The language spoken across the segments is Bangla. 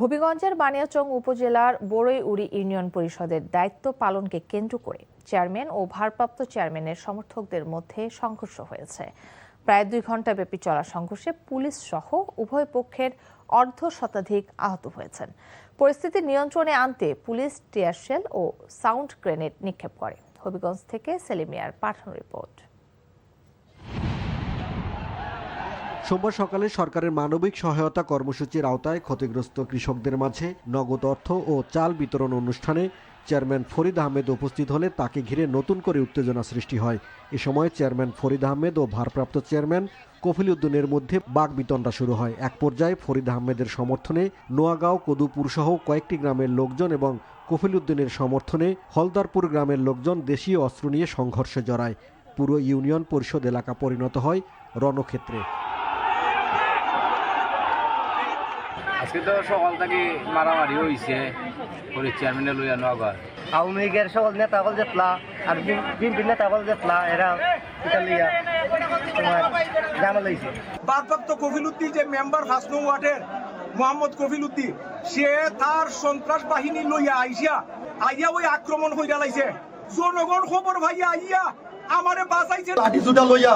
হবিগঞ্জের বানিয়াচং উপজেলার বড়ইউড়ি ইউনিয়ন পরিষদের দায়িত্ব পালনকে কেন্দ্র করে চেয়ারম্যান ও ভারপ্রাপ্ত চেয়ারম্যানের সমর্থকদের মধ্যে সংঘর্ষ হয়েছে। প্রায় 2 ঘণ্টাব্যাপী চলা সংঘর্ষে পুলিশ সহ উভয় পক্ষের অর্ধশতাধিক আহত হয়েছেন। পরিস্থিতি নিয়ন্ত্রণে আনতে পুলিশ টিয়ারশেল ও সাউন্ড গ্রেনেড নিক্ষেপ করে। হবিগঞ্জ থেকে সেলিমিয়ার পাঠানো রিপোর্ট। সোমবার সকালে সরকারের মানবিক সহায়তা কর্মসূচির আওতায় ক্ষতিগ্রস্ত কৃষকদের মাঝে নগদ অর্থ ও চাল বিতরণ অনুষ্ঠানে চেয়ারম্যান ফরিদ আহমেদ উপস্থিত হলে তাকে ঘিরে নতুন করে উত্তেজনা সৃষ্টি হয়। এ সময় চেয়ারম্যান ফরিদ আহমেদ ও ভারপ্রাপ্ত চেয়ারম্যান কফিল উদ্দিনের মধ্যে বাকবিতণ্ডা শুরু হয়। এক পর্যায়ে ফরিদ আহমেদের সমর্থনে নোয়াগাঁও, কদুপুর সহ কয়েকটি গ্রামের লোকজন এবং কফিল উদ্দিনের সমর্থনে হলদারপুর গ্রামের লোকজন দেশীয় অস্ত্র নিয়ে সংঘর্ষে জড়ায়। পুরো ইউনিয়ন পরিষদ এলাকা পরিণত হয় রণক্ষেত্রে। আজকে তো সকাল থেকে মারামারি হয়েছে চেয়ারম্যানে লইয়া নগর আওয়ামী লীগের সকল নেতা হল যেতলা আর বিএনপি নেতা হল যেতলা এরা এটা লইয়া তোমার জানা লইছে। ভারপ্রাপ্ত কফিল উদ্দিন যে মেম্বার 5 নং ওয়ার্ডের মোহাম্মদ কফিল উদ্দিন, সে তার সন্ত্রাস বাহিনী লইয়া আইয়া ওই আক্রমণ হইয়া লাইছে। জনগণ খবর ভাইয়া আইয়া আমারে বাঁচাইছে। লাঠি সুটা লইয়া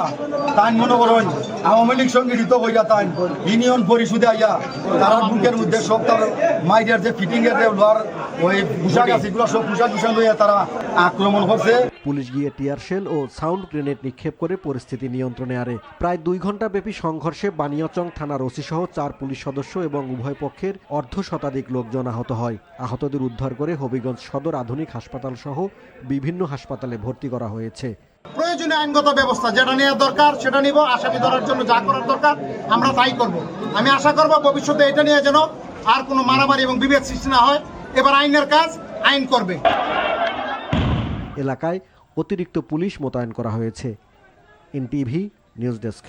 তাই মনে করেন আওয়ামী লীগ সংগঠিত হইয়া তাই ইউনিয়ন পরিষদে আইয়া তারা বুকের মধ্যে সব তার মাইডের যে ফিটিং এর লোয়ার ওই পোশাক আছে এগুলো সব পোশাক লইয়া তারা আক্রমণ করছে। পুলিশ গিয়ে টিয়ারশেল ও সাউন্ড গ্রেনেড নিক্ষেপ করে পরিস্থিতি নিয়ন্ত্রণে আনে। প্রায় 2 ঘণ্টা ব্যাপী সংঘর্ষে বানিয়াচং থানার ওসি সহ 4 পুলিশ সদস্য এবং উভয় পক্ষের অর্ধশতাধিক লোকজন আহত হয়। আহতদের উদ্ধার করে হবিগঞ্জ সদর আধুনিক হাসপাতাল সহ বিভিন্ন হাসপাতালে ভর্তি করা হয়েছে। প্রয়োজনীয় আইনগত ব্যবস্থা যেটা নেওয়া দরকার সেটা নিব। আসামি ধরার জন্য যা করার দরকার আমরা তাই করব। আমি আশা করব ভবিষ্যতে এটা নিয়ে যেন আর কোনো মারামারি এবং বিভেদ সৃষ্টি না হয়। এবার আইনের কাজ আইন করবে। এলাকায় অতিরিক্ত পুলিশ মোতায়েন করা হয়েছে। NTV news desk.